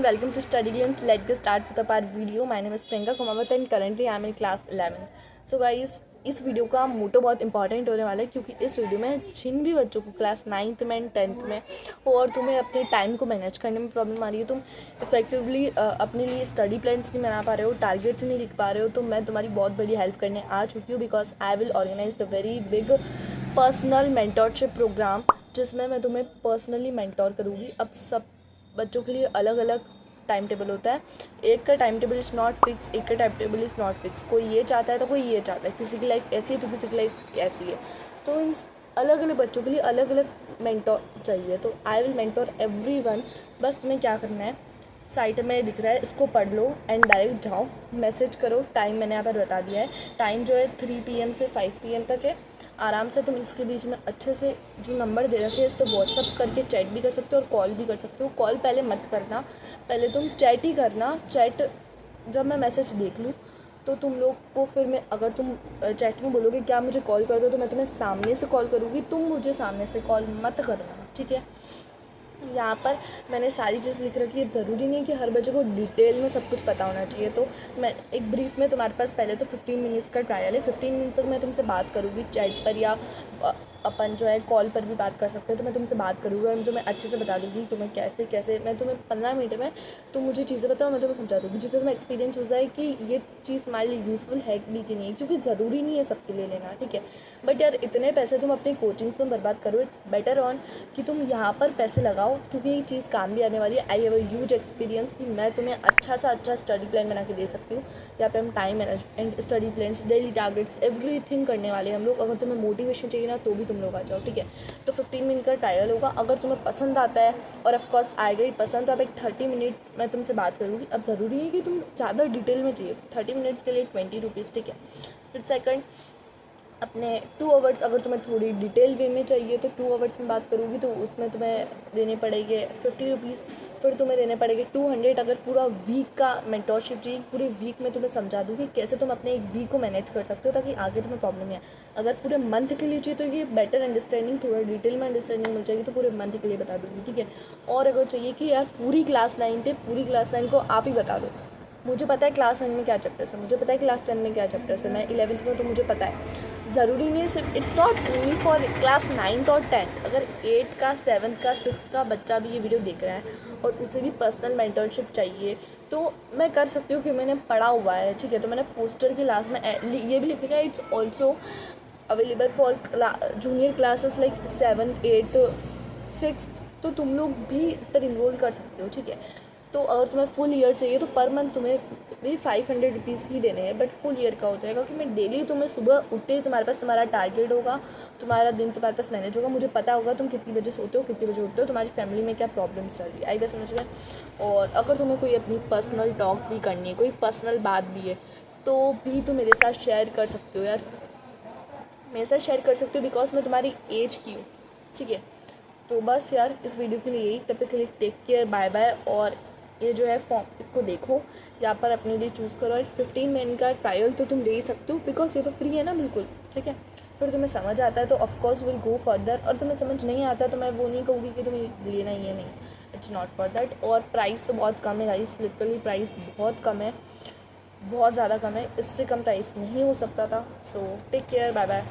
welcome to Study Glimpse. Let's get start with our video. My name is Priyanka Kumawat and currently I am in class 11. So guys, इस video का मोटो बहुत important होने वाला है क्योंकि इस video में जिन भी बच्चों को क्लास 9th में एंड 10th में और तुम्हें अपने टाइम को मैनेज करने में प्रॉब्लम आ रही है, तुम इफेक्टिवली अपने लिए स्टडी प्लान्स नहीं बना पा रहे हो, टारगेट्स नहीं लिख पा रहे हो, तो मैं तुम्हारी बहुत बड़ी हेल्प करने आ चुकी हूँ because I will organise a very big personal mentorship programme जिसमें मैं तुम्हें पर्सनली मेंटोर करूँगी। अब सब बच्चों के लिए अलग अलग टाइम टेबल होता है, एक का time table is not fix, एक का time table is not fix. कोई ये चाहता है तो कोई ये चाहता है, किसी की लाइफ ऐसी है तो किसी की लाइफ ऐसी है, तो इन अलग अलग बच्चों के लिए अलग अलग मेंटोर चाहिए। तो आई विल मेंटोर एवरीवन। बस तुम्हें क्या करना है, साइट में दिख रहा है इसको पढ़ लो एंड डायरेक्ट जाओ, मैसेज करो। टाइम मैंने यहाँ पर बता दिया है, टाइम जो है 3 PM से 5 PM तक है। आराम से तुम इसके बीच में अच्छे से जो नंबर दे रखे हैं इस पर व्हाट्सअप करके चैट भी कर सकते हो और कॉल भी कर सकते हो। कॉल पहले मत करना, पहले तुम चैट ही करना। चैट जब मैं मैसेज देख लूँ तो तुम लोग को फिर मैं, अगर तुम चैट में बोलोगे क्या मुझे कॉल कर दो, तो मैं तुम्हें सामने से कॉल करूँगी, तुम मुझे सामने से कॉल मत करना, ठीक है। यहाँ पर मैंने सारी चीज़ लिख रखी है। ज़रूरी नहीं कि हर बच्चे को डिटेल में सब कुछ पता होना चाहिए, तो मैं एक ब्रीफ में तुम्हारे पास पहले तो 15 मिनट्स का ट्रायल है। 15 मिनट्स तक मैं तुमसे बात करूँगी चैट पर या अपन जो है कॉल पर भी बात कर सकते हैं। तो मैं तुमसे बात करूँगी और मैं तुम्हें अच्छे से बता दूँगी तुम्हें कैसे कैसे। मैं तुम्हें 15 मिनट में तुम मुझे चीज़ें बताओ, मैं तुम्हें समझा दूँगी जिससे तुम्हें एक्सपीरियंस हो जाए कि ये चीज़ हमारे लिए यूज़फुल है भी कि नहीं, क्योंकि ज़रूरी नहीं है सबके लिए लेना, ठीक है। बट यार इतने पैसे तुम अपनी कोचिंग्स में बर्बाद करो, इट्स बेटर ऑन कि तुम यहाँ पर पैसे लगाओ क्योंकि ये चीज़ काम भी आने वाली है। I have a huge experience कि मैं तुम्हें अच्छा सा अच्छा स्टडी प्लान बना के दे सकती हूँ। यहाँ पे हम time management, study plans, daily targets, everything करने वाले हैं हम लोग। अगर तुम्हें मोटिवेशन चाहिए ना तो भी तुम लोग आ जाओ, ठीक है। तो 15 मिनट का ट्रायल होगा। अगर तुम्हें पसंद आता है और ऑफकोर्स आएगा ही पसंद, तो अब एक 30 मिनट मैं तुमसे बात करूँगी। अब ज़रूरी नहीं कि तुम ज़्यादा डिटेल में चाहिए, तो 30 मिनट्स के लिए 20 रुपीज़, ठीक है। फिर सेकंड, अपने 2 आवर्स अगर तुम्हें थोड़ी डिटेल वे में चाहिए तो 2 आवर्स में बात करूँगी, तो उसमें तुम्हें देने पड़ेंगे 50 रुपीज़। फिर तुम्हें देने पड़ेंगे 200 अगर पूरा वीक का मेंटोरशिप चाहिए। पूरे वीक में तुम्हें समझा दूँगी कैसे तुम अपने एक वीक को मैनेज कर सकते हो ताकि आगे तुम्हें प्रॉब्लम नहीं आए। अगर पूरे मंथ के लिए चाहिए तो ये बेटर अंडरस्टैंडिंग, थोड़ा डिटेल में अंडरस्टैंडिंग मिल जाएगी, तो पूरे मंथ के लिए बता दूँगी, ठीक है। और अगर चाहिए कि यार पूरी क्लास 9 थे, पूरी क्लास 9 को आप ही बता दो, मुझे पता है क्लास 9 में क्या चैप्टर्स है, मुझे पता है क्लास 10 में क्या चैप्टर्स है, मैं 11th में, तो मुझे पता है। ज़रूरी नहीं है सिर्फ, it's not only for class 9th और 10th। अगर 8th का, 7th का, 6th का बच्चा भी ये वीडियो देख रहा है और उसे भी पर्सनल मेंटरशिप चाहिए तो मैं कर सकती हूँ कि मैंने पढ़ा हुआ है, ठीक है। तो मैंने पोस्टर की लास्ट में ये भी लिखेगा, it's also available for junior classes like 7th, 8th, 6th, तो तुम लोग भी इस पर इन्रोल कर सकते हो, ठीक है। तो अगर तुम्हें फुल ईयर चाहिए तो पर मंथ तुम्हें भी 500 रुपीज़ ही देने हैं, बट फुल ईयर का हो जाएगा कि मैं डेली तुम्हें सुबह उठते ही तुम्हारे पास तुम्हारा टारगेट होगा, तुम्हारा दिन तुम्हारे पास मैनेज होगा, मुझे पता होगा तुम कितनी बजे सोते हो, कितनी बजे उठते हो, तुम्हारी फैमिली में क्या प्रॉब्लम्स चल रही है, आई बस समझ गए। और अगर तुम्हें कोई अपनी पर्सनल टॉक भी करनी है, कोई पर्सनल बात भी है, तो भी तुम मेरे साथ शेयर कर सकते हो यार, मेरे साथ शेयर कर सकते हो बिकॉज मैं तुम्हारी एज की हूँ, ठीक है। तो बस यार इस वीडियो के लिए यही, तब तक के लिए टेक केयर, बाय बाय। और ये जो है फॉर्म इसको देखो, यहाँ पर अपने लिए चूज़ करो। और 15 मिनट का ट्रायल तो तुम ले ही सकते हो बिकॉज ये तो फ्री है ना, बिल्कुल, ठीक है। फिर तुम्हें समझ आता है तो ऑफकोर्स विल गो फर्दर, और तुम्हें समझ नहीं आता तो मैं वो नहीं कहूँगी कि तुम्हें लेना ही है, नहीं, इट्स नॉट फॉर दैट। और प्राइस तो बहुत कम है गाइस, लिटरली प्राइस बहुत कम है, बहुत ज़्यादा कम है, इससे कम प्राइस नहीं हो सकता था। So take care, bye bye.